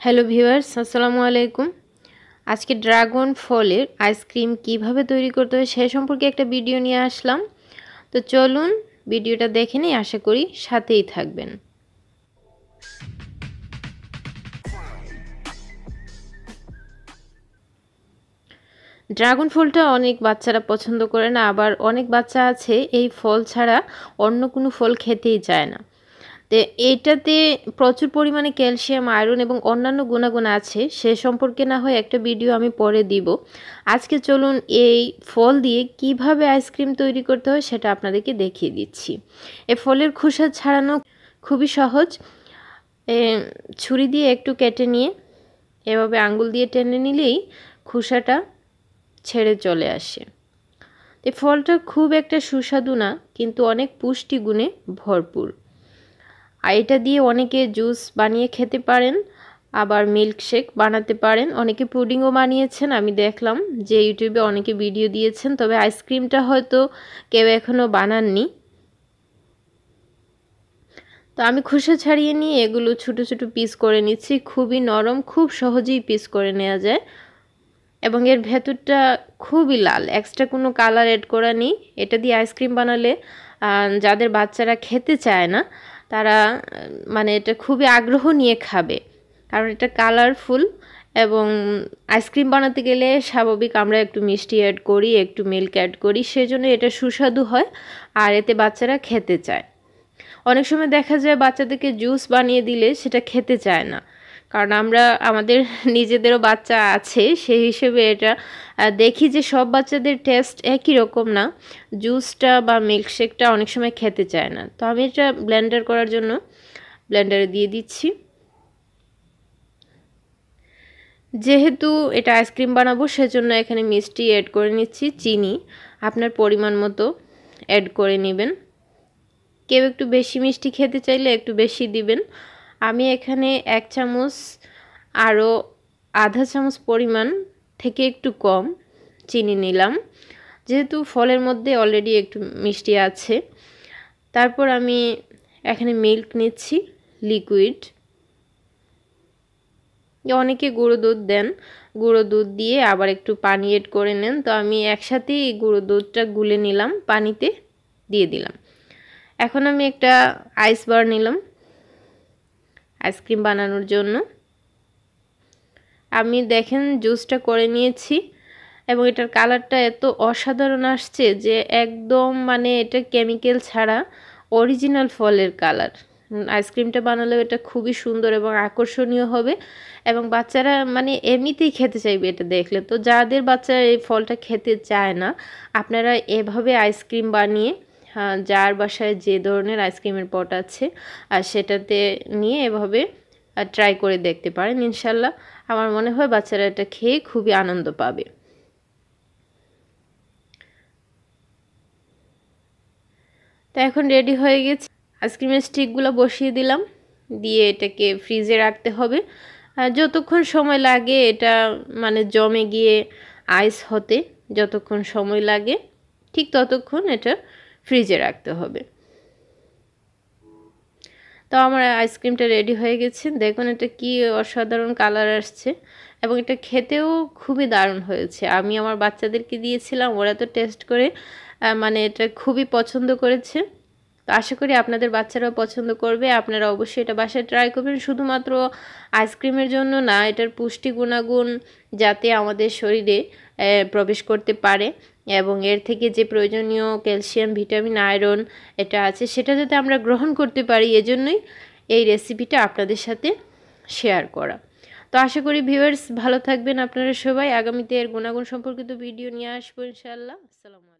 Hello viewers, আসসালামু আলাইকুম। আজকে ড্রাগন ফলের আইসক্রিম কিভাবে তৈরি করতে হয় সে সম্পর্কে একটা ভিডিও নিয়ে আসলাম। তো চলুন ভিডিওটা দেখে নিই, আশা করি সাথেই থাকবেন। ড্রাগন ফলটা অনেক বাচ্চারা পছন্দ করে না, আবার অনেক বাচ্চা আছে এই ফল ছাড়া অন্য কোনো ফল খেতেই চায় না। তো এইটাতে প্রচুর পরিমাণে ক্যালসিয়াম, আয়রন এবং অন্যান্য গুণাগুণ আছে, সে সম্পর্কে না হয় একটা ভিডিও আমি পরে দিব। আজকে চলুন এই ফল দিয়ে কিভাবে আইসক্রিম তৈরি করতে হয় সেটা আপনাদেরকে দেখিয়ে দিচ্ছি। এই ফলের খোসা ছাড়ানো খুবই সহজ। ছুরি দিয়ে একটু কেটে নিয়ে এভাবে আঙ্গুল দিয়ে টেনে নিলেই খোসাটা ছেড়ে চলে আসে। এই ফলটা খুব একটা সুস্বাদু না, কিন্তু অনেক পুষ্টি গুণে ভরপুর। আর এটা দিয়ে অনেকে জুস বানিয়ে খেতে পারেন, আবার মিল্কশেক বানাতে পারেন, অনেকে পুডিংও বানিয়েছেন। আমি দেখলাম যে ইউটিউবে অনেকে ভিডিও দিয়েছেন, তবে আইসক্রিমটা হয়তো কেউ এখনও বানাননি। তো আমি খোসা ছাড়িয়ে নিয়ে এগুলো ছোটো ছোটো পিস করে নিচ্ছি। খুবই নরম, খুব সহজেই পিস করে নেওয়া যায় এবং এর ভেতরটা খুবই লাল, এক্সট্রা কোনো কালার অ্যাড করা নেই। এটা দিয়ে আইসক্রিম বানালে যাদের বাচ্চারা খেতে চায় না তারা এটা খুবই আগ্রহ নিয়ে খাবে, কারণ এটা কালারফুল। এবং আইসক্রিম বানাতে গেলে স্বাভাবিক আমরা একটু মিষ্টি অ্যাড করি, একটু মিল্ক অ্যাড করি, সেজন্য এটা সুস্বাদু হয় আর এতে বাচ্চারা খেতে চায়। অনেক সময় দেখা যায় বাচ্চাদেরকে জুস বানিয়ে দিলে সেটা খেতে চায় না, কারণ আমরা আমাদের নিজেদেরও বাচ্চা আছে, সেই হিসেবে এটা দেখি যে সব বাচ্চাদের টেস্ট একই রকম না। জুসটা বা মিল্কশেকটা অনেক সময় খেতে চায় না। তো আমি এটা ব্লেন্ডার করার জন্য ব্লেন্ডারে দিয়ে দিচ্ছি। যেহেতু এটা আইসক্রিম বানাবো সেজন্য এখানে মিষ্টি অ্যাড করে নিচ্ছি। চিনি আপনার পরিমাণ মতো অ্যাড করে নেবেন। কেউ একটু বেশি মিষ্টি খেতে চাইলে একটু বেশি দিবেন। আমি এখানে 1 চামচ আরও আধা চামচ পরিমাণ থেকে একটু কম চিনি নিলাম, যেহেতু ফলের মধ্যে অলরেডি একটু মিষ্টি আছে। তারপর আমি এখানে মিল্ক নিচ্ছি, লিকুইড। অনেকে গুঁড়ো দুধ দেন, গুঁড়ো দুধ দিয়ে আবার একটু পানি এড করে নেন। তো আমি একসাথেই গুঁড়ো দুধটা গুলে নিলাম, পানিতে দিয়ে দিলাম। এখন আমি একটা আইস বার নিলাম আইসক্রিম বানানোর জন্য। আমি দেখেন জুসটা করে নিয়েছি এবং এটার কালারটা এত অসাধারণ আসছে যে একদম এটা কেমিক্যাল ছাড়া অরিজিনাল ফলের কালার। আইসক্রিমটা বানালেও এটা খুবই সুন্দর এবং আকর্ষণীয় হবে এবং বাচ্চারা এমনিতেই খেতে চাইবে এটা দেখলে। তো যাদের বাচ্চারা এই ফলটা খেতে চায় না, আপনারা এভাবে আইসক্রিম বানিয়ে যার বাসায় যে ধরনের আইসক্রিমের পট আছে আর সেটাতে নিয়ে এভাবে ট্রাই করে দেখতে পারেন। ইনশাল্লাহ আমার মনে হয় বাচ্চারা এটা খেয়ে খুবই আনন্দ পাবে। তো এখন রেডি হয়ে গেছে। আইসক্রিমের স্টিকগুলো বসিয়ে দিলাম, দিয়ে এটাকে ফ্রিজে রাখতে হবে যতক্ষণ সময় লাগে। এটা জমে গিয়ে আইস হতে যতক্ষণ সময় লাগে ঠিক ততক্ষণ এটা ফ্রিজে রাখতে হবে। তো আমার আইসক্রিমটা রেডি হয়ে গেছে। দেখুন এটা কি অসাধারণ কালার আসছে এবং এটা খেতেও খুবই দারুণ হয়েছে। আমি আমার বাচ্চাদেরকে দিয়েছিলাম, ওরা তো টেস্ট করে এটা খুবই পছন্দ করেছে। তো আশা করি আপনাদের বাচ্চারাও পছন্দ করবে। আপনারা অবশ্যই এটা বাসায় ট্রাই করবেন। শুধুমাত্র আইসক্রিমের জন্য না, এটার পুষ্টি গুণাগুণ যাতে আমাদের শরীরে প্রবেশ করতে পারে এবং এর থেকে যে প্রয়োজনীয় ক্যালসিয়াম, ভিটামিন, আয়রন এটা আছে সেটা যাতে আমরা গ্রহণ করতে পারি, এজন্যই এই রেসিপিটা আপনাদের সাথে শেয়ার করা। তো আশা করি ভিউয়ার্স ভালো থাকবেন আপনারা সবাই। আগামীতে এর গুণাগুণ সম্পর্কিত ভিডিও নিয়ে আসবো ইনশাআল্লাহ। আসসালামু আলাইকুম।